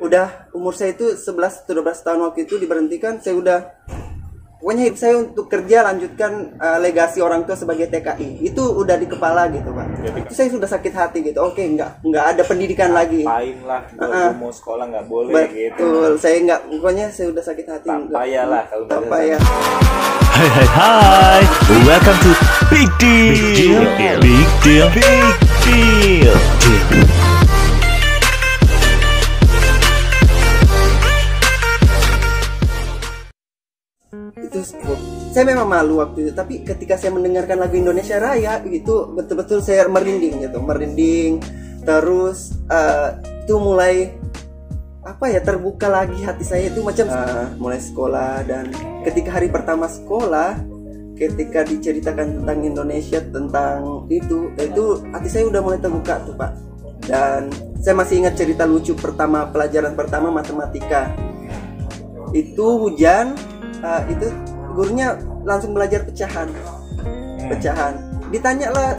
udah umur saya itu 11 atau 12 tahun waktu itu diberhentikan. Saya udah pokoknya hidup saya untuk kerja, lanjutkan legasi orang tua sebagai TKI. Itu udah di kepala gitu Pak. Itu saya sudah sakit hati gitu. Oke, nggak ada pendidikan lagi. Ngapain lah, gue mau sekolah nggak boleh gitu. Betul, saya nggak, pokoknya saya udah sakit hati. Tak payah lah kalau tak payah. Hai, welcome to Big Deal. Big Deal. Big Deal. Itu saya memang malu waktu itu, tapi ketika saya mendengarkan lagu Indonesia Raya itu betul-betul saya merinding gitu, terus itu mulai terbuka lagi hati saya itu macam mulai sekolah. Dan ketika hari pertama sekolah, ketika diceritakan tentang Indonesia, tentang itu hati saya udah mulai terbuka tuh Pak. Dan saya masih ingat cerita lucu pelajaran pertama matematika, itu hujan. Itu gurunya langsung belajar pecahan. Ditanya lah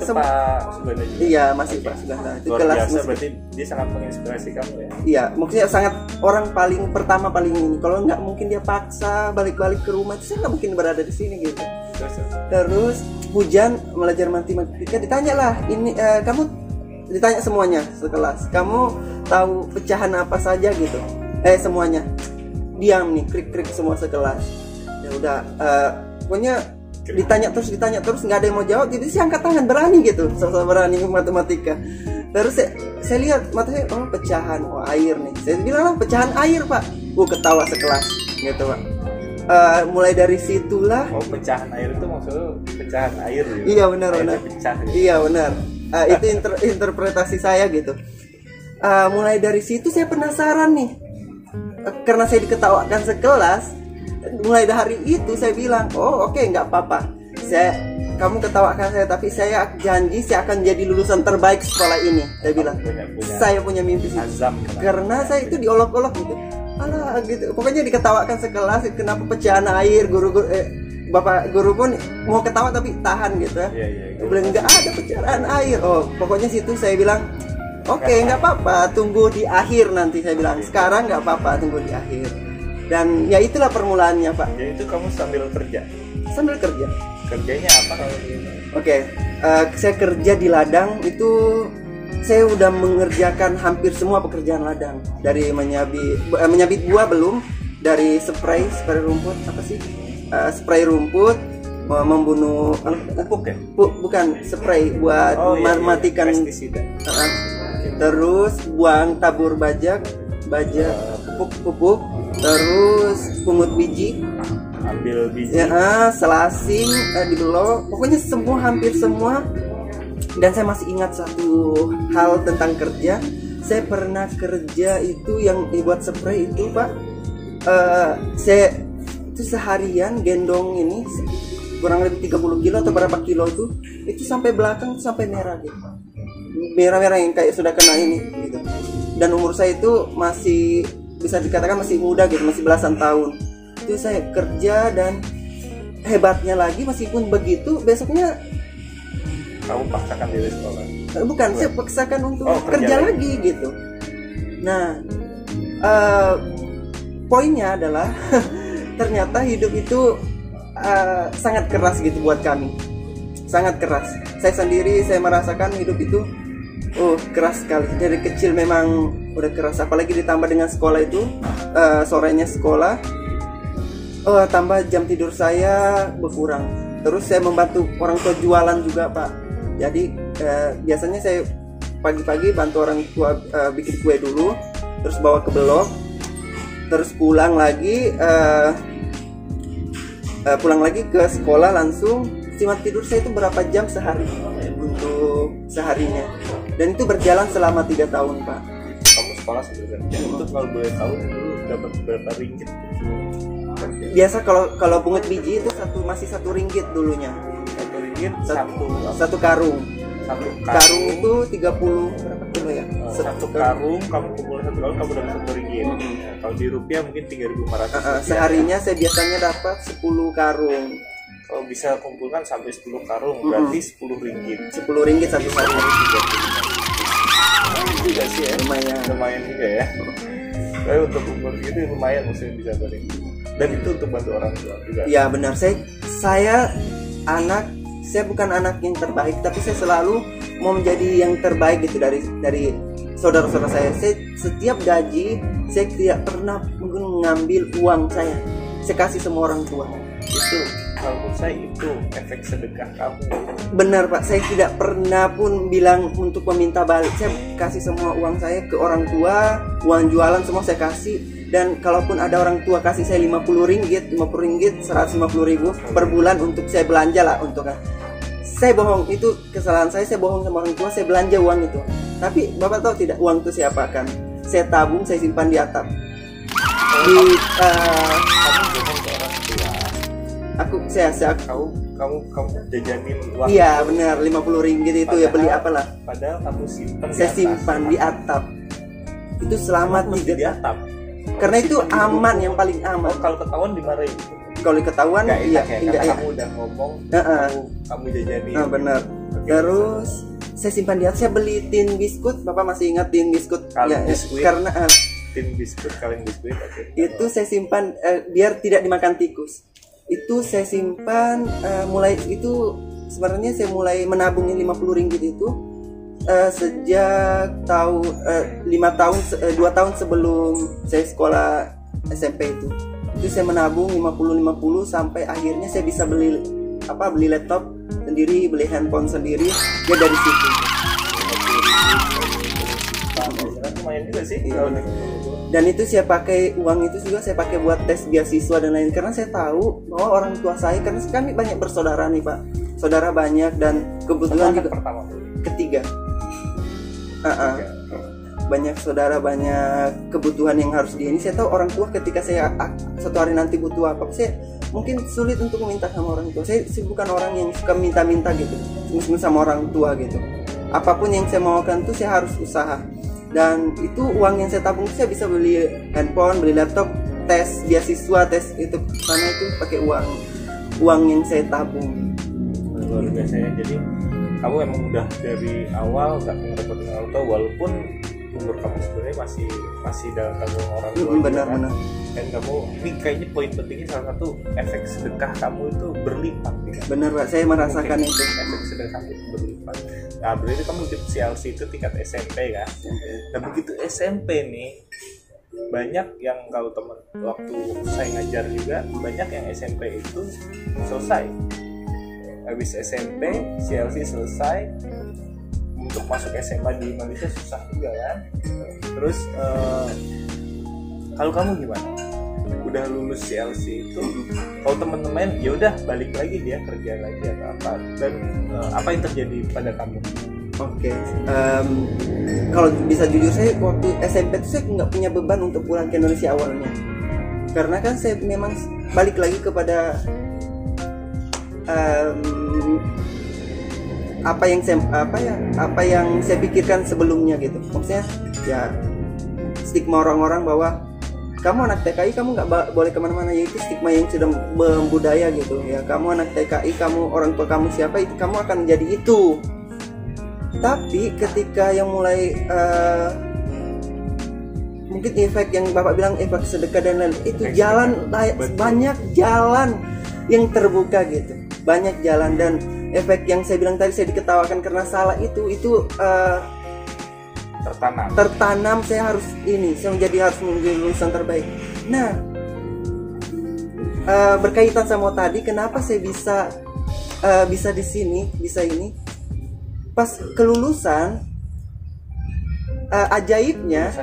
iya masih Pak Suganda. Itu kelas biasa, berarti dia sangat menginspirasi kamu ya. Iya, maksudnya sangat orang paling ini. Kalau nggak mungkin dia paksa balik-balik ke rumah, saya nggak mungkin berada di sini gitu. Terus hujan belajar matematika, ditanya lah ini kamu, ditanya semuanya sekelas, kamu tahu pecahan apa saja gitu? Semuanya diam nih, krik semua sekelas. Ya udah, pokoknya ditanya terus nggak ada yang mau jawab, jadi saya angkat tangan berani gitu, sama berani matematika. Terus saya lihat mata saya, pecahan, air nih. Saya bilang lah pecahan air Pak. Ketawa sekelas gitu Pak. Mulai dari situlah. Pecahan air itu maksudnya pecahan air gitu? Iya benar. Pecah, gitu. Iya benar. Itu interpretasi saya gitu. Mulai dari situ saya penasaran nih, karena saya diketawakan sekelas. Mulai dari itu saya bilang, oke, nggak apa-apa, kamu ketawakan saya, tapi saya janji saya akan jadi lulusan terbaik sekolah ini. Saya bilang, saya punya mimpi azam, karena saya itu diolok-olok gitu, alah gitu, pokoknya diketawakan sekelas. Kenapa pecahan air? Bapak guru pun mau ketawa tapi tahan gitu ya. Bilang nggak ada pecahan air. Pokoknya situ saya bilang, oke, nggak apa-apa, tunggu di akhir nanti. Saya bilang, sekarang nggak apa-apa, tunggu di akhir. Dan ya itulah permulaannya Pak. Jadi itu kamu sambil kerja? Sambil kerja. Kerjanya apa kalau ini? Oke, saya kerja di ladang itu. Saya udah mengerjakan hampir semua pekerjaan ladang. Dari menyabit buah belum, dari spray rumput, spray rumput, membunuh pupuk ya? Bukan, spray buat mematikan pestisida. Terus buang tabur bajak, pupuk, terus pungut biji, ambil biji, selasing, dibelok, pokoknya hampir semua. Dan saya masih ingat satu hal tentang kerja. Saya pernah kerja itu yang dibuat spray itu Pak. Saya itu seharian gendong ini kurang lebih 30 kilo atau berapa kilo itu sampai belakang sampai merah gitu, merah yang kayak sudah kena ini gitu. Dan umur saya itu masih bisa dikatakan masih muda gitu, masih belasan tahun. Itu saya kerja, dan hebatnya lagi meskipun begitu besoknya kamu paksakan diri sekolah? Bukan, saya paksakan untuk kerja lagi gitu. Nah, poinnya adalah ternyata hidup itu sangat keras gitu buat kami, sangat keras. Saya merasakan hidup itu keras sekali. Dari kecil memang udah keras, apalagi ditambah dengan sekolah itu, sorenya sekolah, tambah jam tidur saya berkurang. Terus saya membantu orang tua jualan juga Pak. Jadi biasanya saya pagi-pagi bantu orang tua bikin kue dulu, terus bawa ke blok, terus pulang lagi ke sekolah langsung. Simat tidur saya itu berapa jam sehari untuk seharinya, dan itu berjalan selama 3 tahun Pak. Kamu sekolah sambil kerja, itu kalau boleh tahu dulu dapat berapa ringgit? Biasa kalau pungut biji itu masih 1 ringgit dulunya. 1 ringgit satu karung. Karung itu 30 berapa kilo ya? Satu karung kamu kumpulin 1 karung, kamu dapat 1 ringgit. Kalau di rupiah mungkin 3.500. Seharinya saya biasanya dapat 10 karung. Kalau bisa kumpulkan sampai 10 karung, berarti 10 ringgit. 10 ringgit satu hari. Juga sih ya, lumayan juga ya. Tapi untuk umur segitu lumayan maksudnya bisa balik. Dan itu untuk bantu orang tua juga. Ya benar, saya bukan anak yang terbaik, tapi saya selalu mau menjadi yang terbaik gitu dari saudara-saudara saya. Saya setiap gaji saya tidak pernah mengambil uang saya kasih semua orang tua. Itu kalau menurut saya itu efek sedekah kamu. Benar Pak, saya tidak pernah pun bilang untuk meminta balik. Saya kasih semua uang saya ke orang tua, uang jualan semua saya kasih. Dan kalaupun ada orang tua kasih saya 50 ringgit, 150 ribu per bulan untuk saya belanja lah untuk saya bohong, itu kesalahan saya bohong sama orang tua, saya belanja uang itu. Tapi Bapak tahu tidak uang itu saya apakan? Saya tabung, saya simpan di atap. Kamu bohong ke orang tua. Kamu jajanin uang. Iya benar, 50 ringgit itu ya beli apalah. Padahal kamu simpan. Saya simpan di atap. Itu selamat di atap. Karena itu aman, yang paling aman. Kalau ketahuan dimarahin. Kalau ketahuan iya enggak ya. Kamu udah ngomong, kamu jajanin. Benar. Terus saya simpan di atas, saya beli tin biskuit. Bapak masih ingat tin biskuit? Biskuit. Karena tin biskuit, kaleng biskuit. Itu saya simpan biar tidak dimakan tikus. Itu saya simpan mulai itu sebenarnya saya mulai menabungin 50 ringgit itu sejak tahun 2 tahun sebelum saya sekolah SMP itu saya menabung 50 sampai akhirnya saya bisa beli laptop sendiri, beli handphone sendiri ya dari situ. Lumayan juga sih. Dan itu saya pakai uang itu juga saya pakai buat tes beasiswa dan lain, karena saya tahu bahwa orang tua saya, karena kami banyak bersaudara nih Pak, saudara banyak dan kebetulan juga ketiga. Banyak saudara, banyak kebutuhan yang harus ini. Saya tahu orang tua ketika saya suatu hari nanti butuh apa, saya mungkin sulit untuk meminta sama orang tua. Saya bukan orang yang suka minta-minta gitu, sama orang tua gitu. Apapun yang saya maukan tuh saya harus usaha. Dan itu uang yang saya tabung saya bisa beli handphone, beli laptop, tes beasiswa, tes itu sana itu pakai uang yang saya tabung. Luar biasa ya. Jadi kamu emang udah dari awal gak ngerepotin orang tua, walaupun umur kamu sebenarnya masih dalam tanggung orang tua. Benar. Dan kamu, ini kayaknya poin pentingnya salah satu, efek sedekah kamu itu berlipat. Benar Pak, saya merasakan itu. Efek sedekah kamu itu berlipat. Nah berarti kamu ikut CLC itu tingkat SMP kan? Dan begitu SMP nih, banyak yang kalau teman waktu saya ngajar juga, banyak yang SMP itu selesai. Habis SMP, CLC selesai, untuk masuk SMA di Malaysia susah juga kan. Terus kalau kamu gimana? Udah lulus CLC itu, kalau teman-teman ya udah balik lagi dia kerja lagi atau apa, dan apa yang terjadi pada kamu? Oke. Kalau bisa jujur, saya waktu SMP itu saya nggak punya beban untuk pulang ke Indonesia awalnya, karena kan saya memang balik lagi kepada apa yang saya pikirkan sebelumnya gitu. Maksudnya ya stigma orang-orang bahwa kamu anak TKI kamu nggak boleh kemana-mana, yaitu stigma yang sudah membudaya gitu ya. Kamu anak TKI, kamu orang tua kamu siapa, itu kamu akan menjadi itu. Tapi ketika yang mulai mungkin efek yang Bapak bilang efek sedekah dan lain itu, banyak jalan yang terbuka gitu, banyak jalan. Dan efek yang saya bilang tadi, saya diketawakan karena salah itu tertanam. Saya harus menjadi lulusan terbaik. Nah, berkaitan sama tadi, kenapa saya bisa di sini, bisa ini pas kelulusan, ajaibnya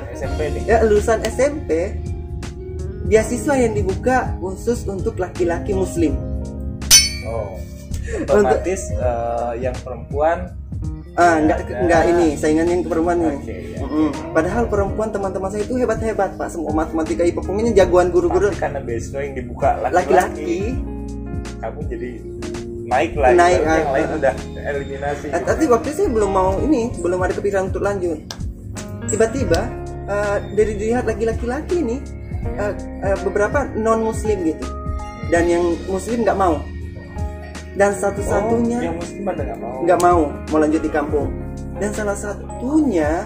lulusan SMP beasiswa yang dibuka khusus untuk laki-laki muslim. Otomatis yang perempuan enggak ini saingannya yang perempuan nih. Ya. Padahal perempuan teman-teman saya itu hebat-hebat Pak, semua matematika IPA pokoknya jagoan guru-guru. Karena beasiswa yang dibuka laki-laki, kamu jadi naik lagi. Yang lain udah eliminasi. Tapi waktu itu saya belum ada kepikiran untuk lanjut. Tiba-tiba dari dilihat laki-laki ini beberapa non muslim gitu, dan yang muslim nggak mau. Dan satu-satunya yang muslim pada nggak mau lanjut di kampung. Dan salah satunya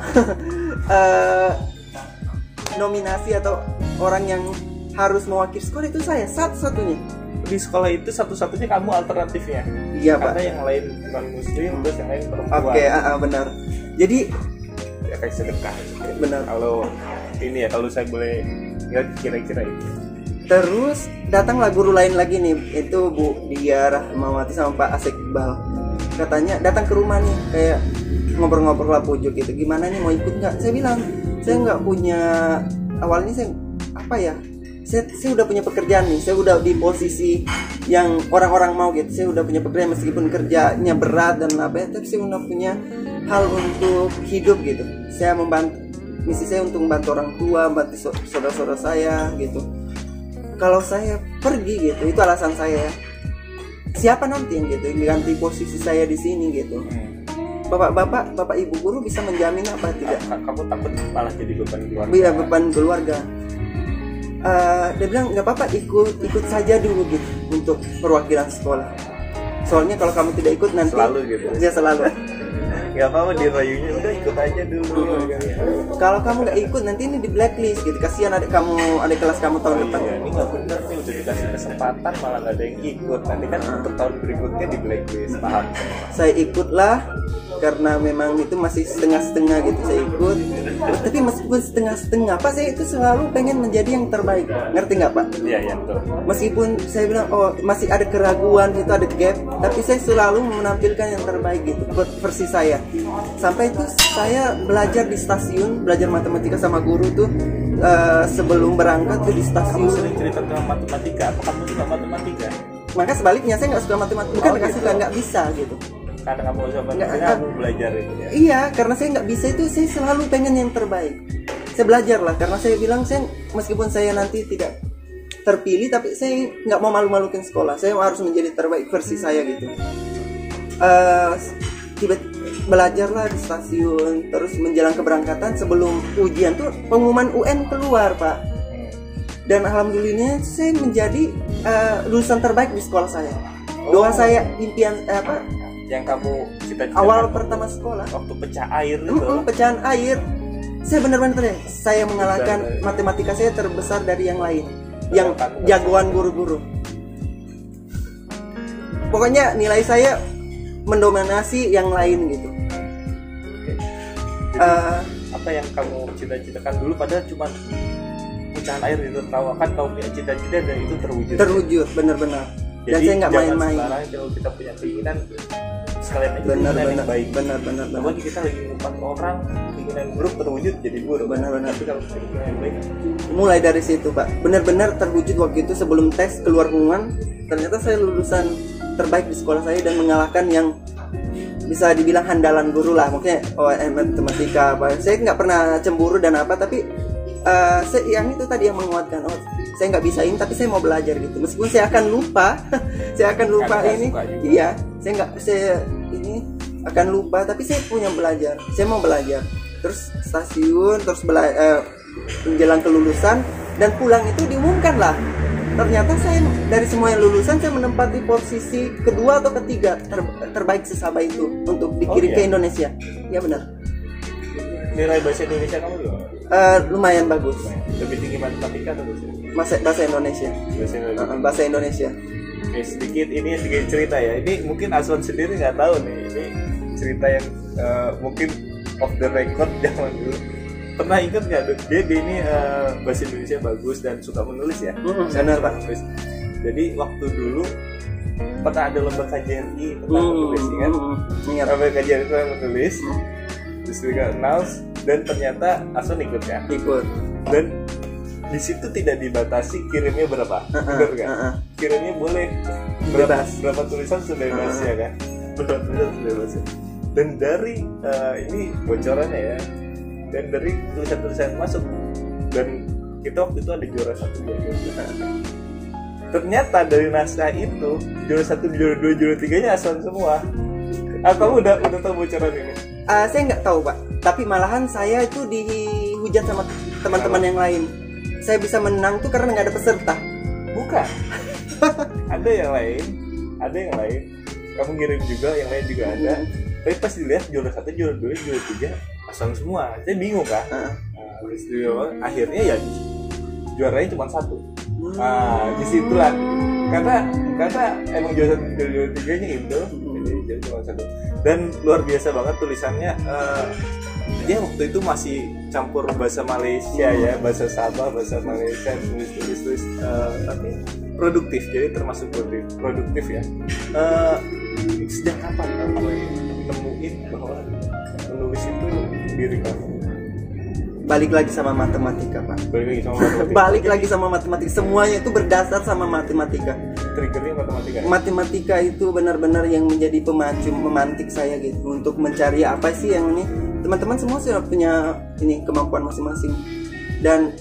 nominasi atau orang yang harus mewakili sekolah itu saya satu-satunya. Di sekolah itu satu-satunya kamu alternatifnya. Iya Pak. Karena yang lain non muslim, terus yang lain perempuan. Oke, benar. Jadi ya kayak sedekah. benar. Kalau ini ya, kalau saya boleh ya kira-kira itu. Terus datanglah guru lain lagi nih, itu Bu Dia Rahmawati sama Pak Asik Iqbal. Katanya datang ke rumah nih, kayak ngobrol-ngobrol lah pujuk gitu. Gimana nih, mau ikut nggak? Saya bilang saya nggak punya. Awalnya saya apa ya? Saya udah punya pekerjaan nih. Saya udah di posisi yang orang-orang mau gitu. Saya udah punya pekerjaan meskipun kerjanya berat dan apa ya, tapi saya udah punya hal untuk hidup gitu. Saya membantu, misi saya untuk membantu orang tua, membantu saudara-saudara saya gitu. Kalau saya pergi gitu, itu alasan saya. Siapa nanti yang gitu yang ganti posisi saya di sini gitu? Bapak ibu guru bisa menjamin apa tidak? Kamu takut malah jadi beban keluarga? Iya, beban keluarga. Dia bilang nggak apa-apa, ikut saja dulu gitu untuk perwakilan sekolah. Soalnya kalau kamu tidak ikut nanti selalu gitu. Ya selalu. Nggak apa-apa, dirayunya udah ikut aja dulu. Kalau kamu nggak ikut nanti ini di blacklist gitu. Kasihan adik kelas kamu tahun depan. Iya, ini nggak bener nih, udah dikasih kesempatan malah nggak ada yang ikut. Nanti kan untuk tahun berikutnya di blacklist. Paham? Saya ikutlah karena memang itu masih setengah-setengah gitu, saya ikut. Tapi meskipun setengah-setengah, Pak, saya itu selalu pengen menjadi yang terbaik. Ngerti nggak Pak? Iya, betul. Meskipun saya bilang masih ada keraguan, itu ada gap, tapi saya selalu menampilkan yang terbaik gitu, versi saya. Sampai itu saya belajar di stasiun, belajar matematika sama guru tuh sebelum berangkat tuh di stasiun. Kamu sering cerita tentang matematika, apa kamu suka matematika? Maka sebaliknya saya nggak suka matematika, bukan nggak suka, nggak bisa gitu. Karena kamu suka matematika, kamu belajar itu ya? Iya, karena saya nggak bisa itu, saya selalu pengen yang terbaik. Saya belajar lah, karena saya bilang saya meskipun saya nanti tidak terpilih, tapi saya nggak mau malu-malukan sekolah. Saya harus menjadi terbaik versi saya gitu. Belajarlah di stasiun, terus menjelang keberangkatan sebelum ujian tuh pengumuman UN keluar Pak. Dan alhamdulillah saya menjadi lulusan terbaik di sekolah saya. Doa saya, impian yang kamu cita-cita awal pertama sekolah waktu pecah air itu. Pecahan air. Saya benar-benar saya mengalahkan matematika saya terbesar dari yang lain, yang jagoan guru-guru. Pokoknya nilai saya mendominasi yang lain gitu. Apa yang kamu cita-citakan dulu padahal cuma pecahan air itu, tawakan kamu punya cita-cita dan itu terwujud. Benar-benar. Dan saya nggak main-main. Sekarang kalau kita punya keinginan sekalian aja benar, yang baik. Benar. Apalagi kita lagi 4 orang, keinginan buruk terwujud jadi buruk. Benar. Tapi kalau keinginan yang baik, mulai dari situ Pak, benar-benar terwujud waktu itu sebelum tes keluar pengumuman. Ternyata saya lulusan terbaik di sekolah saya dan mengalahkan yang bisa dibilang handalan guru lah, maksudnya matematika apa. Saya nggak pernah cemburu dan apa, tapi yang itu tadi yang menguatkan. Saya nggak bisa ini, tapi saya mau belajar gitu. Meskipun saya akan lupa, ini. Iya, saya ini akan lupa, tapi saya punya belajar. Saya mau belajar. Terus stasiun, terus menjelang kelulusan dan pulang itu diumumkan lah. Ternyata saya dari semua yang lulusan saya menempati posisi kedua atau ketiga terbaik sesaba itu untuk dikirim ke Indonesia. Ya benar. Nilai bahasa Indonesia kamu gimana? Lumayan bagus. Lebih tinggi matematika atau bahasa Indonesia? Bahasa Indonesia. Oke, sedikit cerita ya. Ini mungkin Aswan sendiri nggak tahu nih. Ini cerita yang mungkin off the record zaman dulu. Pernah ingat nggak dia ini bahasa Indonesia bagus dan suka menulis ya? Benar Pak. Jadi waktu dulu pernah ada lomba KJRI tentang menulis, kan? Lomba KJRI itu menulis, terus juga announce, dan ternyata Aswan ikut ya? Ikut. Dan di situ tidak dibatasi kirimnya berapa, benar kan? Kirimnya boleh berapa tulisan sudah bebas ya kan? Berapa tulisan sudah bebas. Dan dari ini bocorannya ya. Dan dari tulisan-tulisan masuk, dan kita waktu itu ada juara 1, juara 2. Ternyata dari naskah itu juara 1, juara 2, juara 3-nya Aswan semua. Kamu udah tahu bocoran ini? Saya nggak tahu Pak, tapi malahan saya itu dihujat sama teman-teman yang lain. Saya bisa menang tuh karena nggak ada peserta. Bukan. Ada yang lain. Kamu ngirim juga, yang lain juga ada. Tapi pas dilihat juara 1, juara 2, juara 3 Aswan semua. Saya bingung kan? habis itu akhirnya ya juaranya cuma satu. Disitulah karena emang juara 3-nya itu jadi cuma satu. Dan luar biasa banget tulisannya. Dia waktu itu masih campur bahasa Malaysia ya, bahasa Sabah, bahasa Malaysia, tulis tapi produktif, jadi termasuk produktif ya. Sejak kapan kamu nemuin bahwa menulis itu diri kamu? Balik lagi sama matematika, Pak. Balik lagi Balik lagi sama sama matematika. matematika. Semuanya itu berdasar sama matematika. Triggernya matematika. Matematika itu benar-benar yang menjadi pemacu, memantik saya gitu untuk mencari apa sih yang ini. Teman-teman semua sudah punya ini kemampuan masing-masing. Dan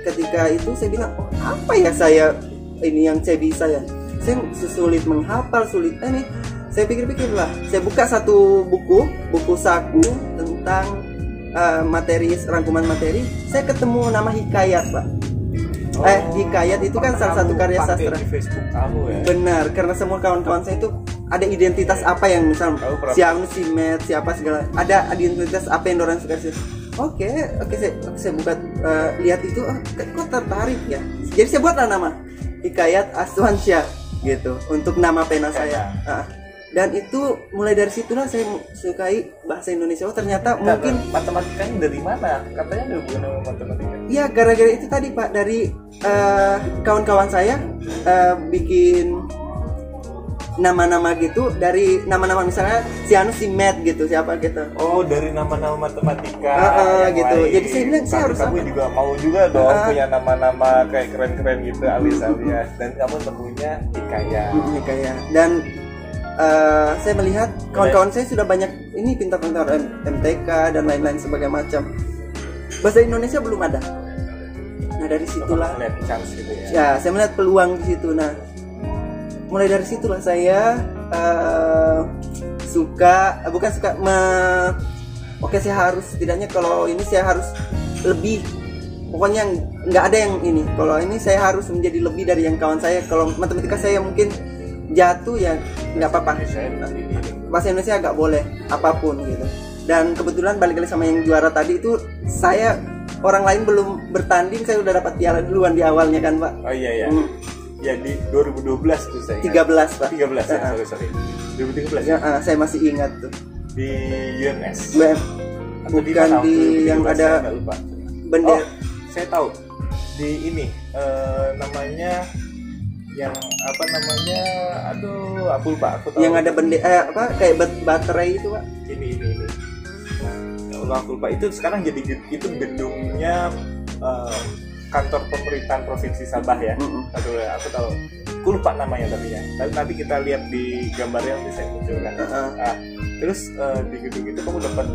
ketika itu saya bilang, oh, apa ya saya ini yang saya bisa ya. Saya sulit menghafal, sulit ini. Saya pikir-pikir lah. Saya buka satu buku saku tentang materi, rangkuman materi. Saya ketemu nama Hikayat, Pak. Hikayat itu kan salah satu karya sastra. Di Facebook kamu ya. Benar, karena semua kawan-kawan saya itu ada identitas apa yang misal si Met, siapa segala. Ada identitas apa yang orang suka sih. Oke, saya buka lihat itu, kok tertarik ya. Jadi saya buatlah nama Hikayat Aswansyah gitu untuk nama pena saya. Dan itu mulai dari situlah saya sukai bahasa Indonesia. Oh ternyata mungkin matematikanya dari mana? Katanya ada hubungan sama matematika. Iya, gara-gara itu tadi Pak, dari kawan-kawan saya bikin nama-nama gitu, dari nama-nama misalnya si Met gitu, siapa gitu. Oh, dari nama-nama matematika gitu. Lain. Jadi saya bilang saya harus kamu juga mau juga dong punya nama-nama kayak keren-keren gitu, alias-alias. Dan kamu temunya Hikayat. Dan saya melihat kawan-kawan saya sudah banyak ini pintar-pintar MTK dan lain-lain sebagainya macam. Bahasa Indonesia belum ada. Nah dari situlah melihat chance gitu ya. Ya, saya melihat peluang di situ. Nah mulai dari situlah saya oke, saya harus setidaknya kalau ini saya harus lebih, pokoknya nggak ada yang ini, kalau ini saya harus menjadi lebih dari yang kawan saya. Kalau matematika saya mungkin jatuh ya nggak apa-apa, bahasa Indonesia nggak boleh apapun gitu. Dan kebetulan balik lagi sama yang juara tadi itu, saya orang lain belum bertanding, saya udah dapat piala duluan di awalnya kan Pak. Oh iya. Ya di 2012 tuh saya 13 Pak. 13 ya, sorry 2013 ya. Saya masih ingat tuh di UMS. Bukan di yang ada bendera. Saya tahu di ini namanya yang apa namanya, aduh aku lupa, aku tahu yang ada bendera kayak baterai itu Pak. Ini aku lupa, itu sekarang jadi itu gedungnya kantor pemerintahan provinsi Sabah ya. Aku tahu, aku lupa namanya tapi ya. Nanti kita lihat di gambarnya nanti saya munculkan. Terus di gedung itu kamu dapat